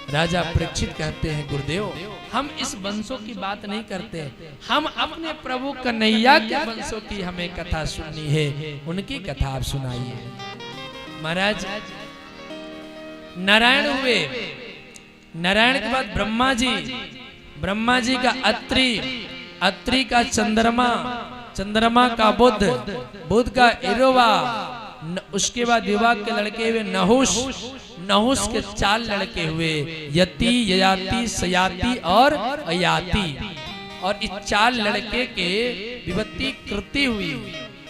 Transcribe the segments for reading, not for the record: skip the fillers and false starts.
राजा परीक्षित कहते हैं गुरुदेव हम इस वंशों की बात नहीं करते, हम अपने प्रभु कन्हैया के वंशों की हमें कथा सुननी है, उनकी कथा आप सुनाइए। महाराज नारायण हुए, नारायण के बाद ब्रह्मा जी का अत्रि, अत्रि का चंद्रमा, चंद्रमा का बुध, बुध का इरोवा, उसके बाद विवाह के लड़के हुए नहुष, नहुष के 4 लड़के हुए यति, ययाति, सयाति और अयाति। और इस 4 लड़के के विभक्ति कृति हुई,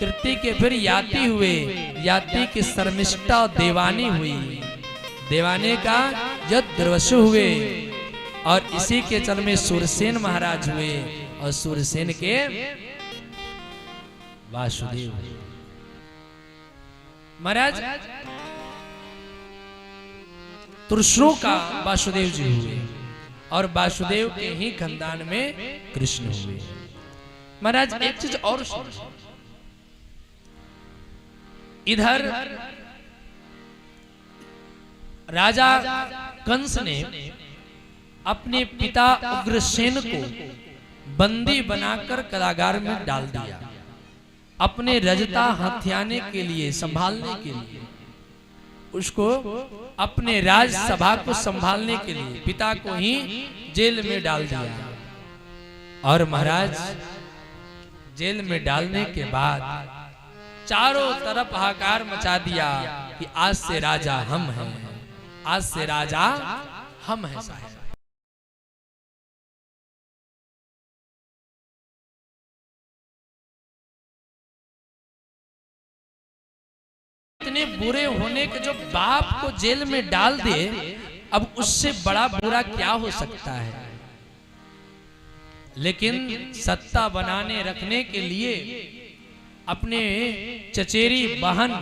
कृति के फिर याति हुए, याति की शर्मिष्ठा देवानी हुई, देवाने का यद्रवसु हुए। और इसी के चल में सूरसेन महाराज हुए और सूरसेन के वासुदेव महाराज, तुरसरों का वासुदेव जी हुए और वासुदेव के ही खानदान में कृष्ण हुए। महाराज एक चीज और सुनो, इधर राजा कंस ने अपने पिता उग्रसेन को बंदी बनाकर कारागार में डाल दिया, अपने रजता हथियाने के लिए, संभालने के लिए, उसको अपने राजसभा को संभालने के लिए पिता को ही जेल में डाल दिया। और महाराज जेल में डालने के बाद चारों तरफ हाहाकार मचा दिया कि आज से राजा हम हैं, आज से राजा हम हैं साहब। इतने बुरे होने के जो बाप को जेल में डाल दे, अब उससे बड़ा बुरा क्या हो सकता है। लेकिन सत्ता बनाने रखने के लिए अपने चचेरी बहन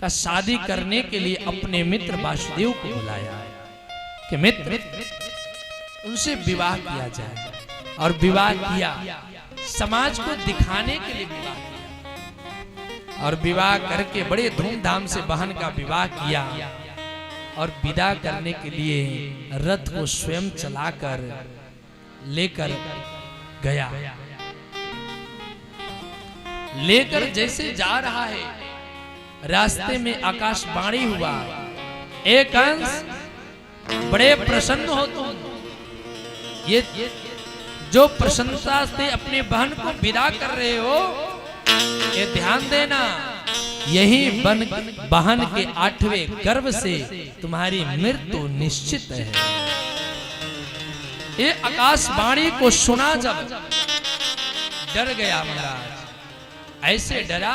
का शादी करने के लिए अपने मित्र वासुदेव को बुलाया कि मित्र उनसे विवाह किया जाए। और विवाह किया, समाज को दिखाने के लिए विवाह किया। और विवाह करके बड़े धूमधाम से बहन का विवाह किया। और विदा करने के लिए रथ को स्वयं चलाकर लेकर गया। लेकर जैसे जा रहा है, रास्ते में आकाशवाणी हुआ, एक कंस बड़े प्रसन्न हो तुम, ये जो प्रसन्नता से अपने बहन को विदा कर रहे हो, ये ध्यान देना, यही बहन के 8वें गर्भ से तुम्हारी मृत्यु निश्चित है। ये आकाशवाणी को सुना जब डर गया महाराज, ऐसे डरा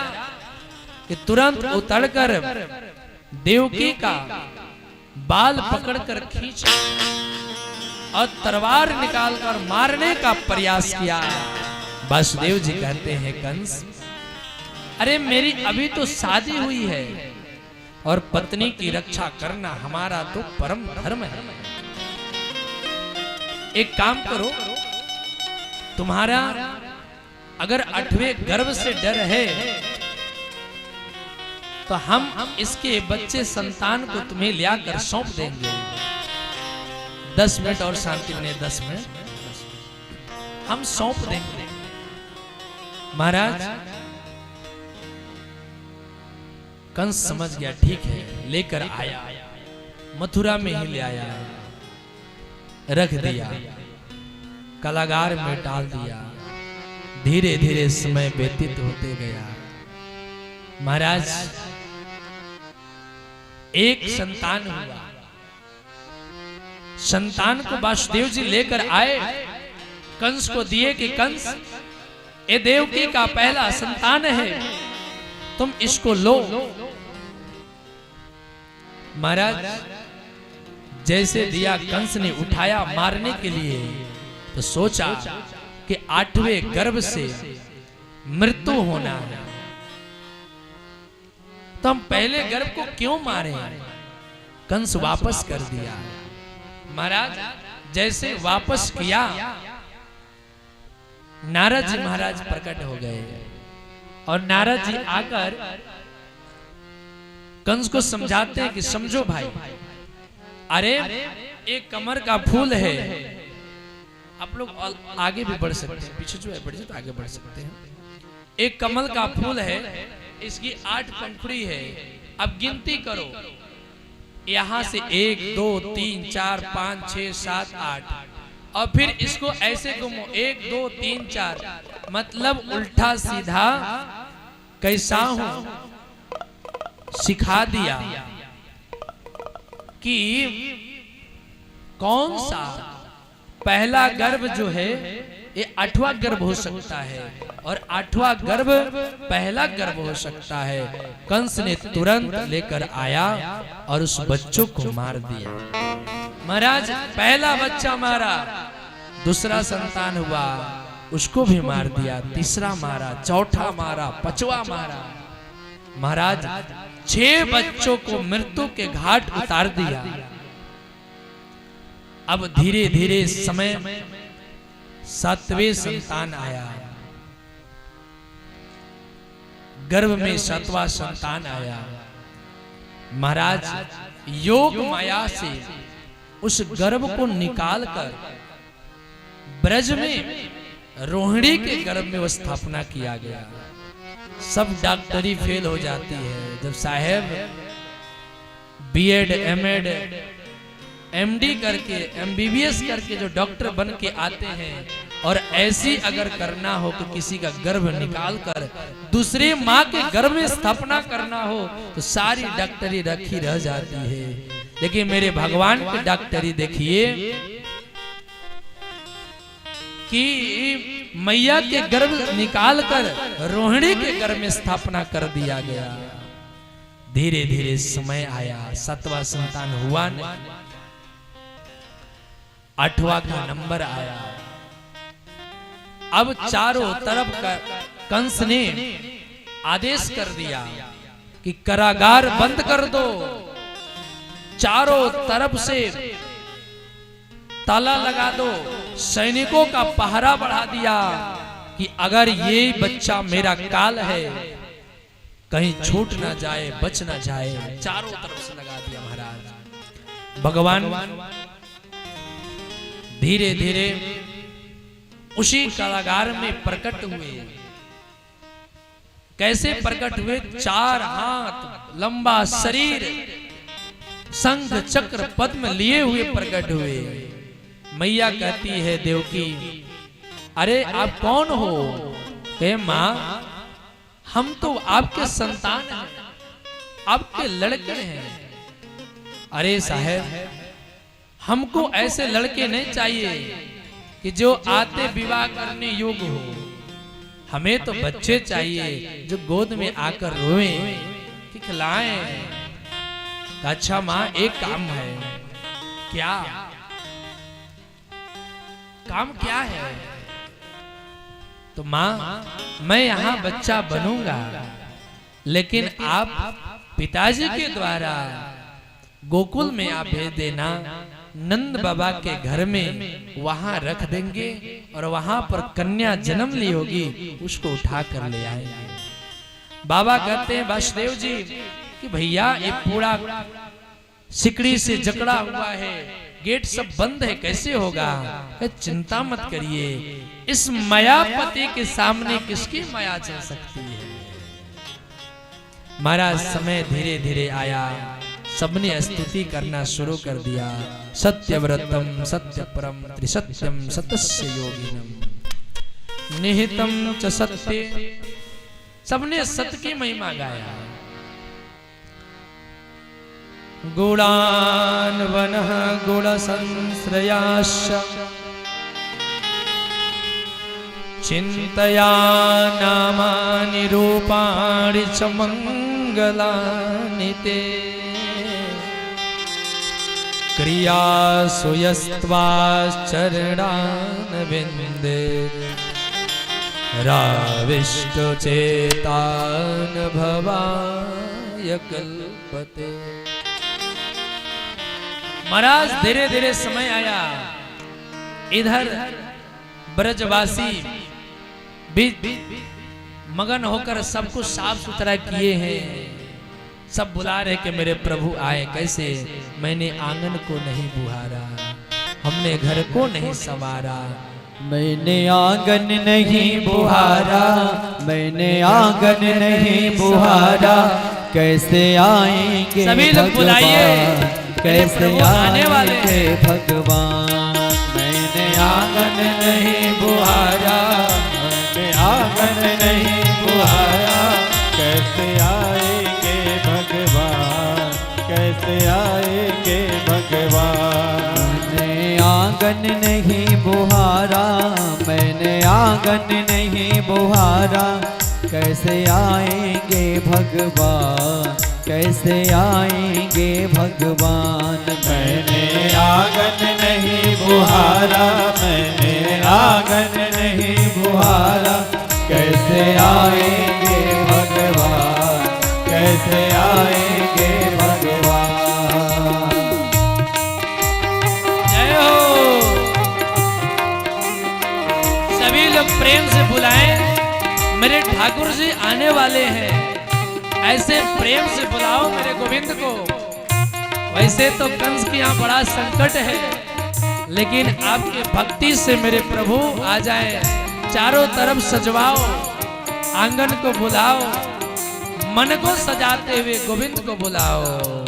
कि तुरंत उतरकर देवकी का बाल पकड़कर खींचा और तलवार निकालकर मारने का प्रयास किया। वासुदेव जी कहते हैं कंस, अरे मेरी अभी तो शादी हुई है और पत्नी की रक्षा करना हमारा तो परम धर्म है। एक काम करो, तुम्हारा अगर 8वें गर्भ से डर है तो हम इसके बच्चे संतान को तुम्हें लाकर सौंप देंगे। 10 मिनट और शांति बने, 10 मिनट हम सौंप देंगे। महाराज कंस समझ गया, ठीक है, लेकर आया, मथुरा में ही ले आया, रख दिया, कारागार में डाल दिया। धीरे धीरे समय व्यतीत होते गया। महाराज एक संतान हुआ, संतान को वासुदेव जी लेकर आए, कंस को दिए कि कंस ये देवकी का पहला संतान है, तुम इसको लो। महाराज जैसे दिया, कंस ने उठाया मारने के लिए, तो सोचा कि 8वें गर्भ से मृत्यु होना है, तो हम पहले गर्भ को क्यों मारे। कंस वापस कर दिया। महाराज जैसे वापस किया, नारद जी महाराज प्रकट हो गए और नारद जी आकर कंस को समझाते हैं कि समझो भाई, अरे एक कमर का फूल है। आप लोग आगे भी बढ़ सकते हैं, पीछे जो है बढ़ तो आगे बढ़ सकते हैं। एक कमल का फूल है, इसकी 8 पंखुड़ी है। अब गिनती करो, यहां से 1 2 3 4 5 6 7 8 और फिर इसको ऐसे घुमो 1 2 3 4, मतलब उल्टा सीधा कैसा हूं सिखा दिया कि कौन सा पहला गर्भ जो है ये 8वां गर्भ हो सकता है और 8वां गर्भ पहला गर्भ हो सकता है। कंस ने तुरंत लेकर आया और उस बच्चों को मार दिया। महाराज पहला बच्चा मारा, दूसरा संतान हुआ उसको भी मार दिया, तीसरा मारा, चौथा मारा, 5वां मारा। महाराज 6 बच्चों को मृत्यु के घाट उतार दिया। अब धीरे धीरे समय 7वें संतान आया, गर्भ में 7वां संतान आया। महाराज योग माया से उस गर्भ को निकालकर ब्रज में रोहिणी के गर्भ में स्थापना किया गया। सब डॉक्टरी फेल हो जाती है जब साहेब बीएड एमएड एमडी करके एमबीबीएस करके जो डॉक्टर बन के आते हैं और ऐसी अगर करना हो कि किसी का गर्भ निकाल कर दूसरे माँ के गर्भ में स्थापना करना हो तो सारी डॉक्टरी रखी रह जाती है। लेकिन मेरे भगवान की डॉक्टरी देखिए कि मैया के गर्भ निकाल कर रोहिणी के गर्भ में स्थापना कर दिया गया। धीरे धीरे समय आया, 7वां संतान हुआ नहीं, 8वां का नंबर आया। अब चारों तरफ का कंस ने आदेश कर दिया कि कारागार बंद कर दो, चारों तरफ से ताला लगा दो, सैनिकों का पहरा बढ़ा दिया कि अगर ये बच्चा मेरा काल है कहीं छूट ना जाए, बच ना जाए। चारों तरफ से लगा दिया। महाराज भगवान धीरे धीरे उसी कारागार में प्रकट हुए। कैसे प्रकट हुए? 4 हाथ लंबा शरीर, शंख चक्र पद्म लिए हुए प्रकट हुए। मैया कहती है देवकी, अरे आप कौन हो? कहे माँ हम तो आपके संतान हैं, आपके लड़के हैं। अरे साहब हमको ऐसे लड़के नहीं चाहिए कि जो आते विवाह करने योग्य हो, हमें तो बच्चे चाहिए जो गोद में आकर रोए, खिलाएं। अच्छा माँ एक काम है। क्या काम? क्या है? तो माँ मैं यहाँ बच्चा बनूंगा, लेकिन आप पिताजी के द्वारा गोकुल में आप भेज देना, नंद बाबा के घर में वहां रख देंगे और वहां पर कन्या जन्म ली होगी, उसको उठा कर ले आएंगे। बाबा कहते हैं वासुदेव जी कि भैया ये पूरा सिकड़ी से जकड़ा हुआ है, गेट सब बंद है, कैसे होगा? चिंता मत करिए, इस मायापति के सामने किसकी माया चल सकती है। महाराज समय धीरे धीरे आया, सबने स्तुति करना शुरू कर दिया। सत्यव्रतम सत्यपरम त्रिसत्यम सतस्य योगिनम निहितम च सत्ये। सबने सत्य की महिमा गाया। गुणान्वनः गुणसंश्रयाश्च चिन्तया नामानि रूपाणि च मङ्गलानि ते क्रियासु यस्त्वाश्चरणान् विन्दे राविष्टो चेतान् भवाय कल्पते। महाराज धीरे धीरे समय आया, इधर ब्रजवासी भी मगन होकर सब कुछ साफ सुथरा किए हैं, सब बुला रहे कि मेरे प्रभु आए कैसे। मैंने आंगन को नहीं बुहारा, हमने घर को नहीं संवारा। मैंने आंगन नहीं बुहारा, मैंने आंगन नहीं बुहारा, कैसे आएंगे सभी लोग बुलाइए, कैसे आने वाले आएंगे भगवान। मैंने आंगन नहीं बुहारा, मैंने आंगन नहीं बुहारा, कैसे आएंगे भगवान, कैसे आएंगे भगवान। मैंने आंगन नहीं बुहारा, मैंने आंगन नहीं बुहारा, कैसे आएंगे भगवान, कैसे आएंगे भगवान। मैंने आंगन नहीं बुहारा, मैंने आंगन नहीं बुहारा, कैसे आएंगे भगवान, कैसे आएंगे भगवान। जय हो। सभी लोग प्रेम से बुलाएं, मेरे ठाकुर जी आने वाले हैं। ऐसे प्रेम से बुलाओ मेरे गोविंद को। वैसे तो कंस की यहाँ बड़ा संकट है, लेकिन आपके भक्ति से मेरे प्रभु आ जाए। चारों तरफ सजवाओ, आंगन को बुलाओ, मन को सजाते हुए गोविंद को बुलाओ।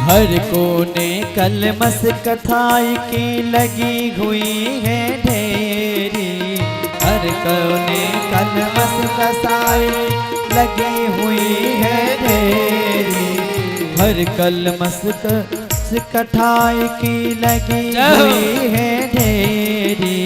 हर कोने कलमस कथाई की लगी हुई है ढेरी, हर कोने कलमस कसाई लगी हुई है ढेरी, हर कलमस कठाई की लगी हुई है ढेरी,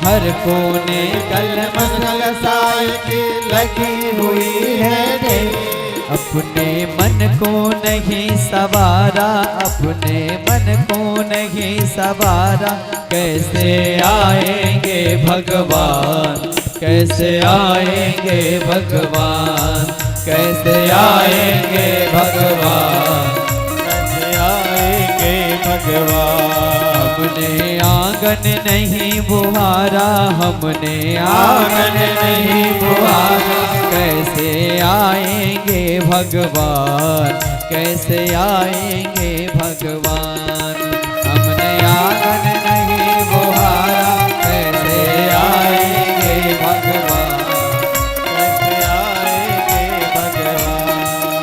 हर कोने कलमस कसाई की लगी हुई है ढेरी। अपने मन को नहीं सवारा, अपने मन को नहीं सवारा, कैसे आएंगे भगवान, कैसे आएंगे भगवान, कैसे आएंगे भगवान, कैसे आएंगे भगवान। हमने आंगन नहीं बुहारा, हमने आंगन नहीं बुहारा, कैसे आएंगे भगवान, कैसे आएंगे भगवान। हमने आंगन नहीं बुहारा, कैसे आएंगे भगवान, कैसे आएंगे भगवान।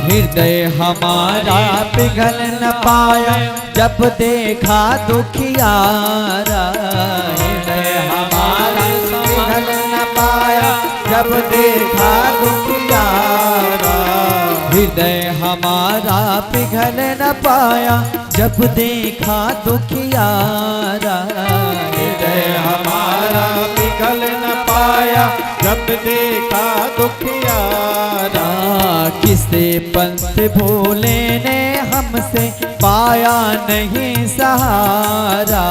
हृदय हमारा पिघल न पाया जब देखा दुखियारा, हृदय हमारा पिघल न पाया जब देखा दुखियारा, हृदय हमारा पिघल न पाया जब देखा दुखियारा, हृदय हमारा पिघल न पाया जब देखा दुखियारा। किसे पंथ भोले ने हमसे पाया नहीं सहारा,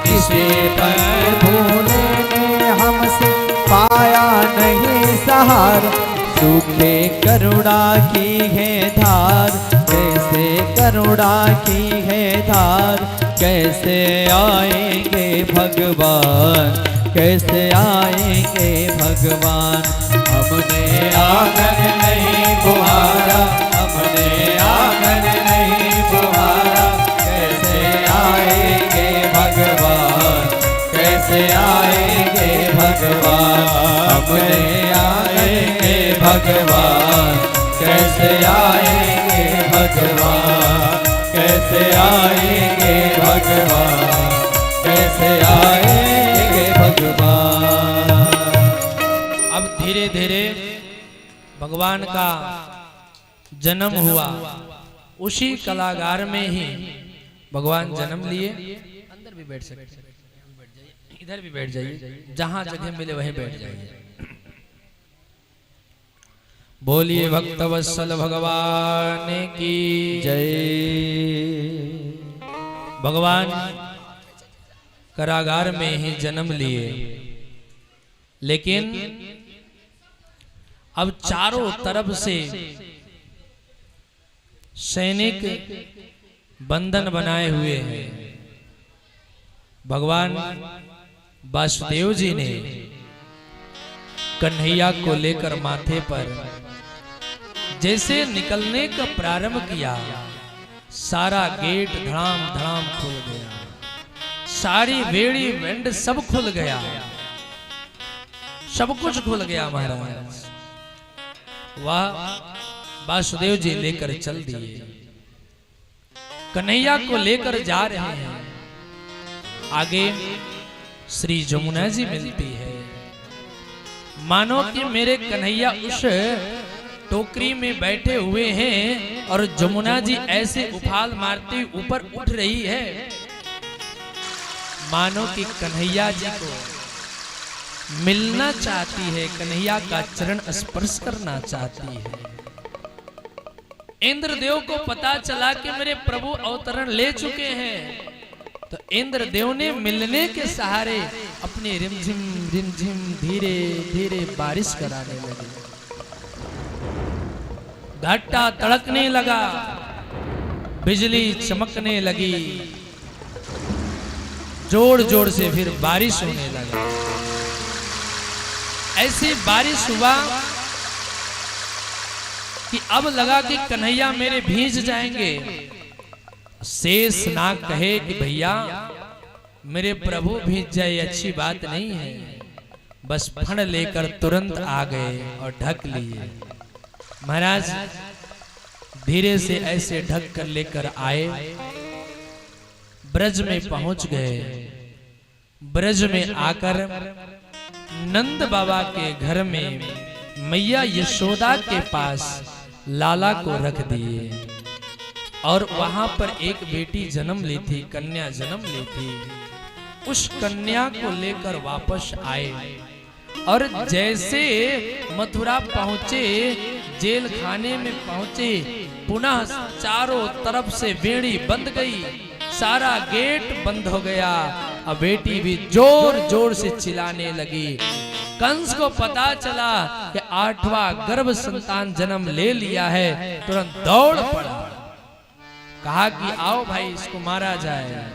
किसे पंथ भोले ने हमसे पाया नहीं सहारा। सूखे करुणा की है धार, कैसे करुणा की है धार, कैसे आएंगे भगवान, कैसे आएंगे भगवान। हमने आंगन नहीं बुहारा, हमने आंगन नहीं बुहारा, कैसे आएंगे भगवान, कैसे आएंगे भगवान। हमने आएंगे भगवान, कैसे आएंगे भगवान, कैसे आएंगे भगवान, कैसे आएंगे भगवान। अब धीरे धीरे भगवान का जन्म हुआ। उसी कलागार में ही भगवान जन्म लिए। अंदर भी बैठ सकते, इधर भी बैठ जाइए, जहां जगह मिले वहीं बैठ जाइए। बोलिए भक्तवत्सल भगवान की जय। भगवान कारागार में ही जन्म लिए, लेकिन अब चारों तरफ से सैनिक बंधन बनाए हुए हैं। भगवान वासुदेव जी ने कन्हैया को लेकर माथे पर जैसे निकलने का प्रारंभ किया, सारा गेट धड़ाम धड़ाम खुल गया, सारी बेड़ी वेंड सब खुल गया, सब कुछ खुल गया महाराज। वह वासुदेव जी लेकर चल दिए, कन्हैया को लेकर जा रहे हैं। आगे श्री जमुना जी मिलती है, मानो कि मेरे कन्हैया उस टोकरी में बैठे हुए हैं और जमुना जी ऐसे उफाल मारती ऊपर उठ रही है, मानो कि कन्हैया जी को मिलना चाहती है, कन्हैया का चरण स्पर्श करना चाहती है। इंद्रदेव को पता चला कि मेरे प्रभु अवतरण ले चुके हैं, तो इंद्रदेव ने मिलने के सहारे अपनी रिमझिम धीरे धीरे बारिश कराने लगे। घट्टा तड़कने लगा, बिजली चमकने लगी, जोर जोर से फिर बारिश होने लगा। ऐसी बारिश हुआ कि अब लगा कि कन्हैया मेरे भीज जाएंगे। शेष नाग कहे कि भैया मेरे प्रभु भीज जाए अच्छी बात नहीं है, बस फण लेकर तुरंत आ गए और ढक लिए। महाराज धीरे से ऐसे ढक कर लेकर आए, ब्रज में पहुंच गए। ब्रज में आकर नंद बाबा के घर में मैया यशोदा के पास लाला को रख दिए और वहां पर एक बेटी जन्म ली थी, कन्या जन्म ली थी। उस कन्या को लेकर वापस आए और जैसे मथुरा पहुंचे, जेल खाने में पहुंचे, पुनः चारों तरफ से बेड़ी बंद गई, सारा गेट बंद हो गया। अब बेटी भी जोर जोर से चिल्लाने लगी। कंस को पता चला कि 8वां गर्भ संतान जन्म ले लिया है, तुरंत दौड़ पड़ा, कहा कि आओ भाई इसको मारा जाए।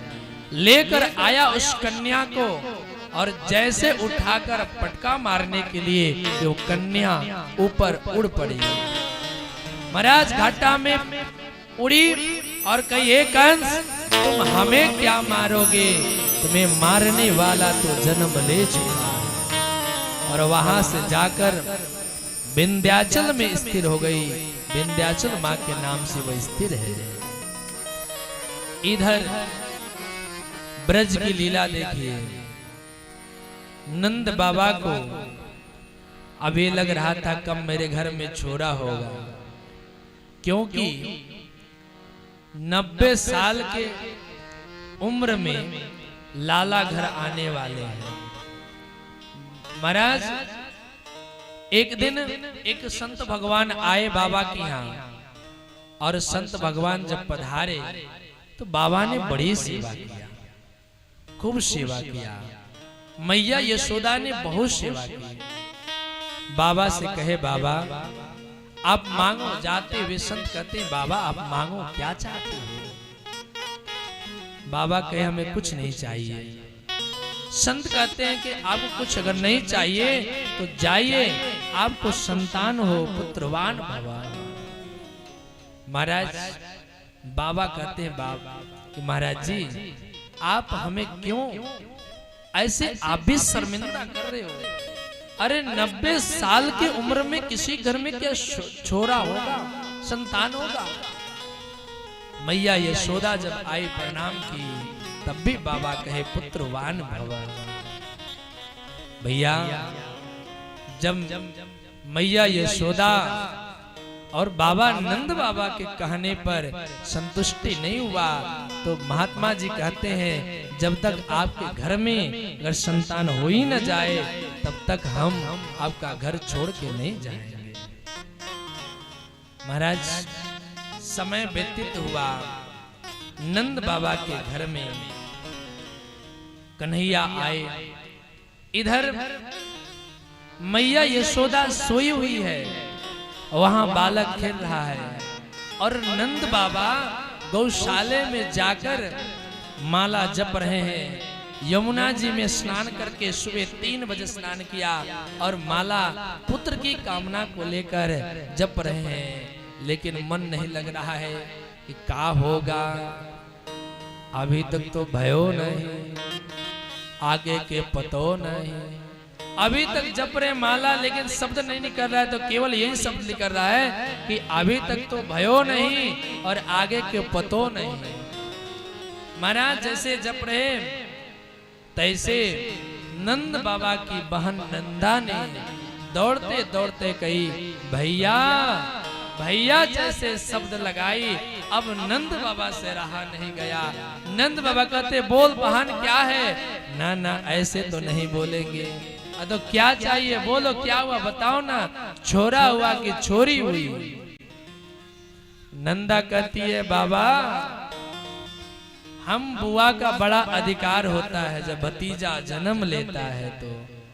लेकर आया उस कन्या को और जैसे उठाकर पटका मारने के लिए वो कन्या ऊपर उड़ पड़ी। महाराज घाटा में उड़ी और कही, कंस तुम हमें क्या मारोगे, तुम्हें मारने वाला तो जन्म ले चुका है। और वहां से जाकर विंध्याचल में स्थिर हो गई। विंध्याचल मां के नाम से वह स्थिर है। इधर ब्रज की लीला देखिए, नंद बाबा को अब ये लग रहा था कब मेरे घर में छोरा होगा, क्योंकि 90 साल के उम्र में लाला घर आने वाले हैं। महाराज एक दिन एक संत भगवान आए बाबा के यहाँ, और संत भगवान जब पधारे तो बाबा ने बड़ी सेवा किया, खूब सेवा किया। मैया यशोदा ने बहुत सेवा की। बाबा से कहे, बाबा आप मांगो। जाते हुए संत कहते हैं, बाबा आप मांगो, क्या चाहते हो? बाबा कहे, हमें कुछ नहीं चाहिए। संत कहते हैं कि आपको कुछ अगर नहीं चाहिए तो जाइए, आपको संतान हो, पुत्रवान बाबा। महाराज बाबा कहते हैं, बाबा कि महाराज जी आप हमें क्यों ऐसे आप भी शर्मिंदा कर रहे हो? अरे 90 साल की उम्र में किसी घर में क्या छोरा होगा, संतान होगा? मैया यशोदा जब आई प्रणाम की, तब भी बाबा कहे पुत्रवान भव। भैया जब मैया यशोदा और बाबा नंद बाबा के कहने पर संतुष्टि नहीं हुआ, तो महात्मा जी कहते हैं जब तक आपके घर में अगर संतान हो ही न जाए तब तक हम आपका घर छोड़ के नहीं जाएंगे। महाराज समय व्यतीत हुआ, नंद बाबा के घर में कन्हैया आए। इधर मैया यशोदा सोई हुई है, वहां बालक खेल रहा है और नंद बाबा गौशाले में जाकर माला जप रहे हैं। यमुना जी में स्नान करके सुबह 3 बजे स्नान किया और माला पुत्र की कामना को लेकर जप रहे हैं, लेकिन मन नहीं लग रहा है कि क्या होगा। अभी तक तो भयो नहीं, आगे के पतो नहीं। अभी तक जप रहे माला लेकिन शब्द नहीं निकल रहा है, तो केवल यही शब्द निकल रहा है कि अभी तक तो भयो नहीं और आगे के पतो नहीं। महाराज जैसे जप रहे तैसे नंद बाबा की बहन नंदा ने दौड़ते दौड़ते कही भैया भैया जैसे शब्द लगाई। अब नंद बाबा से रहा नहीं गया। नंद बाबा कहते बोल बहन क्या है। ना ना ऐसे तो नहीं बोलेंगे। तो क्या चाहिए बोलो, क्या हुआ बताओ ना, छोरा हुआ कि छोरी हुई। नंदा कहती है बाबा हम बुआ का बड़ा अधिकार होता है, जब भतीजा जन्म लेता है तो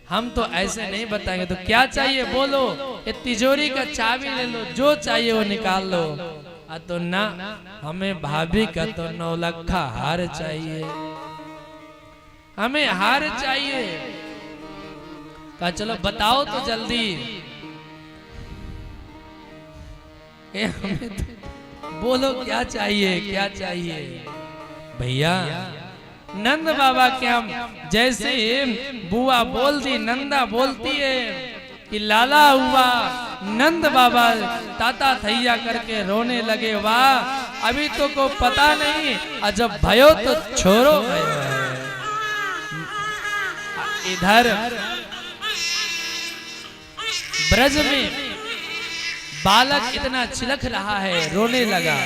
हम तो ऐसे नहीं बताएंगे। तो क्या चाहिए बोलो, ये तिजोरी का चाबी ले लो, जो चाहिए वो निकाल लो। तो ना हमें भाभी का तो 9 लखा हार चाहिए, हमें हार चाहिए। कहा चलो बताओ तो जल्दी। हमें तो बोलो क्या चाहिए क्या चाहिए। भैया नंद बाबा के हम जैसे बुआ बोल दी, नंदा बोलती है कि लाला हुआ। नंद बाबा ताता थैया करके रोने लगे, वाह अभी तो को पता नहीं, और जब भयो तो छोरो भयो है। इधर ब्रज में बालक इतना चिलख रहा है, रोने लगा।